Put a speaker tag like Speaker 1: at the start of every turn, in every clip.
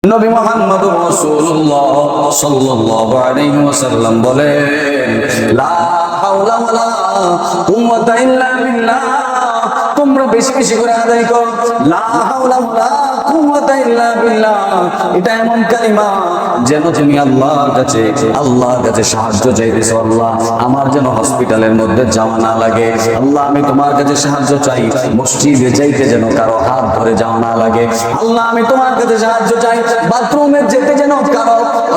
Speaker 1: নবী মুহাম্মদুর রাসূলুল্লাহ সাল্লাল্লাহু আলাইহি ওয়াসাল্লাম বলেন, লা হাওলা ওয়ালা কুওয়াতা ইল্লা বিল্লাহ। তোমরা বেশি বেশি করে আদায় করো লা হাওলা ওয়ালা কুওয়াতা ইল্লা বিল্লাহ। এটা এমন কালিমা যেন তুমি আল্লাহর কাছে সাহায্য চাইতেছো। আল্লাহ, আমার যেন হসপিটালের মধ্যে যাওয়া না লাগে। আল্লাহ, আমি তোমার কাছে সাহায্য চাই, মসজিদে যাইতে যেন কারো হাত ধরে যাওয়া না লাগে। আল্লাহ, আমি তোমার কাছে সাহায্য চাই, বাথরুমে যেতে যেন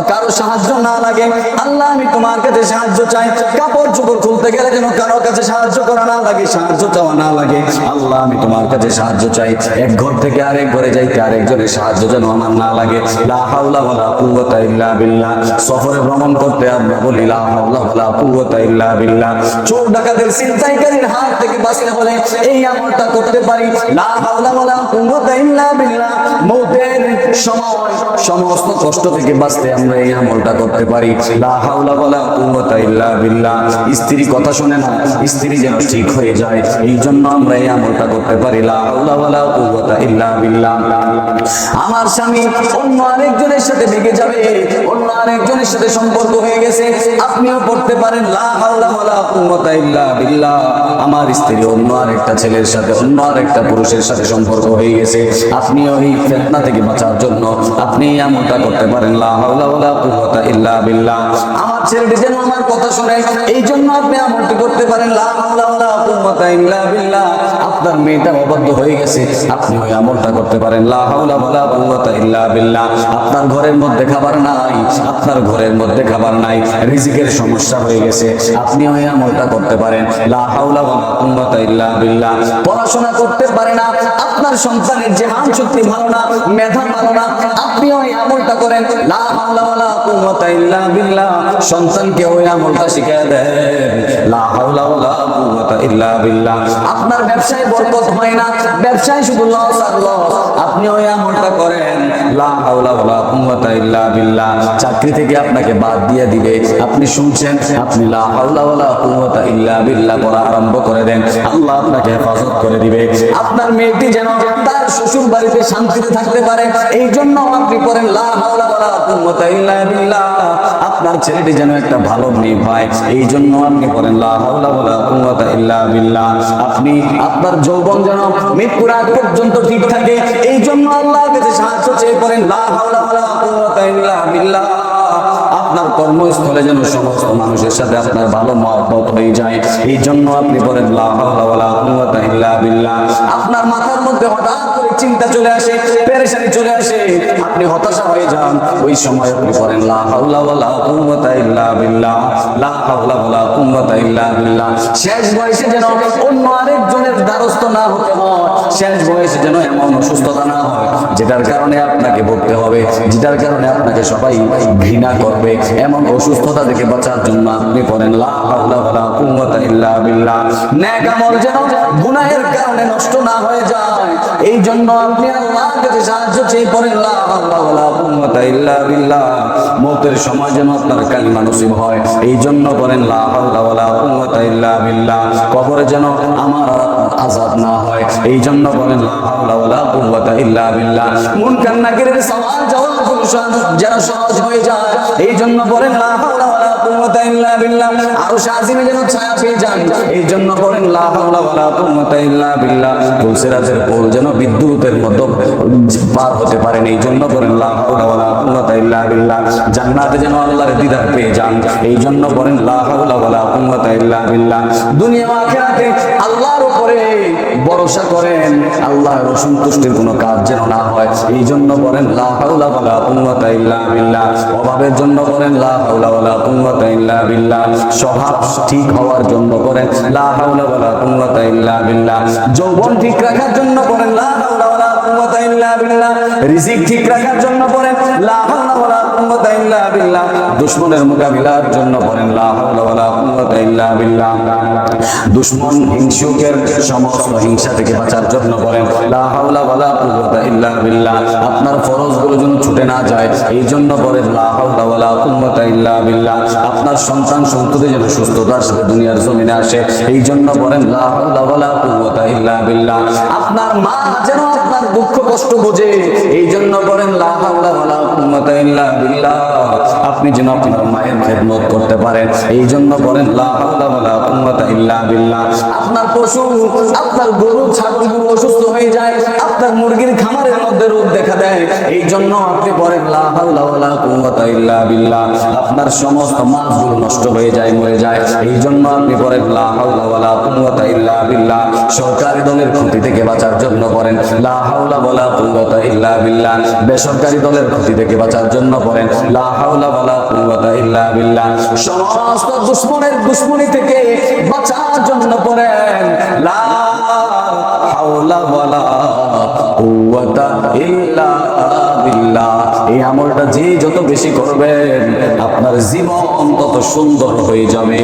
Speaker 1: কারো সাহায্য না লাগে। আল্লাহ, আমি তোমার কাছে সাহায্য চাই, কাপড় চোপড় খুলতে গেলে যেন কারো কাছে সাহায্য করা না লাগে, সাহায্য চাওয়া না লাগে। আল্লাহ, আমি তোমার কাছে সাহায্য চাই, এক ঘর থেকে আরেক ঘরে যাইতে আরেকজনের সাহায্য যেন আমার না লাগে। লা হাওলা ওয়ালা কুওয়াতা ইল্লা বিল্লাহ। সফরে ভ্রমণ করতে আমরা বলি লা হাওলা ওয়ালা কুওয়াতা ইল্লা বিল্লাহ। চোর ডাকাতের ছিনতাইকারীর হাত থেকে বাঁচতে হলে এই আমলটা করতে পারি, লা হাওলা ওয়ালা কুওয়াতা ইল্লা বিল্লাহ। মওতের সময় সমস্ত কষ্ট থেকে বাঁচতে আমরা এই আমলটা করতে পারি, লা হাওলা ওয়ালা কুওয়াতা ইল্লা বিল্লাহ। স্ত্রী কথা শুনে না, স্ত্রী যেন ঠিক হয়ে যায়, এই জন্য আমরা এই আমলটা করতে পারি, লা হাওলা ওয়ালা কুওয়াতা ইল্লা বিল্লাহ। আমার স্বামী অন্য আরেকজনের সাথে লেগে যাবে, অন্য আরেকজনের সাথে সম্পর্ক হয়ে গেছে, আপনিও পড়তে পারেন লা হাওলা ওয়ালা কুওয়াতা ইল্লা বিল্লাহ। আমার স্ত্রী অন্য আরেকটা ছেলের সাথে, অন্য আরেকটা পুরুষের সাথে সম্পর্ক হয়ে গেছে, আপনিও এই ফিতনা থেকে বাঁচার জন্য আপনি আমলটা করতে পারেন, লা হাওলা ওয়ালা কুওয়াতা ইল্লা বিল্লাহ। আমার ছেলেটি যেন আমার কথা শুনে, এই জন্য আপনি আমলটি করতে পারেন, লা হাওলা ওয়ালা কুওয়াতা ইল্লা বিল্লাহ। আপনার মেয়েটা অবাধ্য হয়ে গেছে, আপনি ওই আমলটা করতে পারেন, লা হাওলা ওয়ালা কুওয়াতা ইল্লা বিল্লাহ। আপনার ঘরের মধ্যে খাবার নাই, আপনার ঘরের মধ্যে খাবার নাই, রিজিকের সমস্যা হয়ে গেছে, আপনি ওই আমলটা করতে পারেন, লা হাওলা ওয়ালা কুওয়াতা ইল্লা বিল্লাহ। পড়াশোনা করতে পারে না, আপনার সন্তানের জেহান শক্তি ভালো না, মেধা ভালো না, আপনি ওই আমলটা করেন, লা হাওলা ওয়ালা কুওয়াতা ইল্লা বিল্লাহ। সন্তানকে ওই আমলটা শিখিয়ে দেন, লা হাওলা ওয়ালা কুওয়াতা ইল্লা বিল্লাহ। আপনার ব্যবসায় বরকত হয় না, ব্যবসায় শুধু লস আর লস, আপনি ওই আমলটা করেন, লা হাওলা ওয়ালা কুওয়াতা ইল্লা বিল্লাহ। চাকরি থেকে আপনাকে বাদ দিয়ে দিবে, আপনি শুনছেন, আপনি লা হাওলা ওয়ালা কুওয়াতা ইল্লা বিল্লাহ পড়া আরম্ভ করে দেন, আল্লাহ আপনাকে হেফাজত করে দিবে। আপনার মেয়েটি যেন তার শ্বশুর বাড়িতে শান্তিতে থাকতে পারে, এই জন্য আপনি পড়েন, লা হাওলা ওয়ালা কুওয়াতা ইল্লা বিল্লাহ। আপনার ছেলেটি যেন একটা ভালো মেয়ে পায়, এই জন্য আপনি পড়েন, লা হাওলা ওয়ালা কুওয়াতা ইল্লা বিল্লাহ। আপনি আপনার যৌবন যেন মৃত্যুর আগ পর্যন্ত ঠিক থাকে, এই জন্য আল্লাহর কাছে সাহায্য চেয়ে পড়েন, লা হাওলা ওয়ালা কুওয়াতা ইল্লা বিল্লাহ। আপনার কর্মস্থলে যেন সমস্ত মানুষের সাথে আপনার ভালো মহব্বত হয়ে যায়, এই জন্য আপনি পড়েন, লা হাওলা ওয়ালা কুওয়াতা ইল্লা বিল্লাহ। আপনার মাথার মধ্যে হঠাৎ করে চিন্তা চলে আসে, পেরেশানি চলে আসে, আপনি হতাশা হয়ে যান, ওই সময় আপনি পড়েন, লা হাওলা ওয়ালা কুওয়াতা ইল্লা বিল্লাহ, লা হাওলা ওয়ালা কুওয়াতা ইল্লা বিল্লাহ। শেষ বয়সে যেন অন্য আরেকজনের দ্বারস্থ না হতে হয়, শেষ বয়সে যেন এমন অসুস্থতা না হয় যেটার কারণে আপনাকে ভুগতে হবে, যেটার কারণে আপনাকে সবাই ঘৃণা করবে, এমন অসুস্থতা থেকে বাঁচার জন্য আপনি পড়েন, লা হাওলা ওয়ালা কুওয়াতা ইল্লা বিল্লাহ। নেক আমল যেন গুনাহের কারণে নষ্ট না হয়ে যায়, এই জন্য আপনি আল্লাহর কাছে সাহায্য চেয়ে পড়েন, লা হাওলা ওয়ালা কুওয়াতা ইল্লা বিল্লাহ। মওতের সময় যেন আপনার কালিমা নসিব হয়, এই জন্য পড়েন, লা হাওলা ওয়ালা কুওয়াতা ইল্লা বিল্লাহ। কবরে যেন আমার আযাব না হয়, এই জন্য পড়েন, লা হাওলা ওয়ালা কুওয়াতা ইল্লা বিল্লাহ। মুনকার নাকিরের সওয়াল জওয়াব যেন সহজ হয়ে যায়, এই জন্য পড়েন, লা হাওলা ওয়ালা কুওয়াতা ইল্লা বিল্লাহ। আরশ আজিমে যেন ছায়া পেয়ে যান, এই জন্য পড়েন, লা হাওলা ওয়ালা কুওয়াতা ইল্লা বিল্লাহ। তুলসিরাজের পোল যেন বিদ্যুতের মতো পার হতে পারেন, এই জন্য পড়েন, লা হাওলা ওয়ালা কুওয়াতা ইল্লা বিল্লাহ। জান্নাতে যেন আল্লাহর দিদার পেয়ে যান, এই জন্য পড়েন, লা হাওলা ওয়ালা কুওয়াতা ইল্লা বিল্লাহ। দুনিয়া ও আখিরাতে আল্লাহর উপরে ভরসা করেন, আল্লাহর অসন্তুষ্টির কোনো কাজ যেন না হয়, এই জন্য পড়েন, লা হাওলা ওয়ালা কুওয়াতা ইল্লা বিল্লাহ। অভাবের জন্য পড়েন, লা হাওলা ওয়ালা কুওয়াতা ইল্লা বিল্লাহ। স্বভাব ঠিক হওয়ার জন্য পড়েন, লা হাওলা ওয়ালা কুওয়াতা ইল্লা বিল্লাহ। যৌবন ঠিক রাখার জন্য পড়েন, লা হাওলা ওয়ালা কুওয়াতা ইল্লা বিল্লাহ। রিজিক ঠিক রাখার জন্য পড়েন, লা হাওলা ওয়ালা কুওয়াতা ইল্লা বিল্লাহ। দুশমনের মোকাবিলার জন্য পড়েন, লা হাওলা ওয়ালা কুওয়াতা ইল্লা বিল্লাহ। দুশমন হিংসুকের সমস্ত হিংসা থেকে বাঁচার জন্য পড়েন, লা হাওলা ওয়ালা কুওয়াতা ইল্লা বিল্লাহ। আপনার ফরজগুলো যেন ছুটে না যায়, এই জন্য পড়েন, লা হাওলা ওয়ালা কুওয়াতা ইল্লা বিল্লাহ। আপনার সন্তান সন্ততি যেন সুস্থতার সাথে দুনিয়ার জমিনে আসে, এই জন্য পড়েন, লা হাওলা ওয়ালা কুওয়াতা ইল্লা বিল্লাহ। আপনার মা যেন আপনার আপনার দুঃখ কষ্ট বোঝে, এই জন্য করেন লা হাওলা ওয়ালা কুওয়াতা ইল্লা বিল্লাহ। আপনি যেন আপনার মায়ের খেদমত করতে পারেন, এই জন্য করেন লা হাওলা ওয়ালা কুওয়াতা ইল্লা বিল্লাহ। আপনার পশু, আপনার গরু ছাগলগুলো অসুস্থ হয়ে যায়, আপনার মুরগির খামারের মধ্যে রোগ দেখা দেয়, এই জন্য আপনি পড়েন লা হাওলা ওয়ালা কুওয়াতা ইল্লা বিল্লাহ। আপনার সমস্ত মাছগুলো নষ্ট হয়ে যায়, মরে যায়, এই জন্য আপনি পড়েন লা হাওলা ওয়ালা কুওয়াতা ইল্লা বিল্লাহ। সরকারি দলের ক্ষতি থেকে বাঁচার জন্য পড়েন লা হাওলা ওয়ালা কুওয়াতা ইল্লা বিল্লাহ। বেসরকারি দলের ক্ষতি থেকে বাঁচার জন্য পড়েন লা হাওলা ওয়ালা কুওয়াতা ইল্লা বিল্লাহ। সমস্ত দুশমনের দুশমনি থেকে বাঁচার জন্য পড়েন লা হাওলা ওয়ালা কুওয়াতা ইল্লা বিল্লাহ। এই আমলটা যে যত বেশি করবেন আপনার জীবন তত সুন্দর হয়ে যাবে।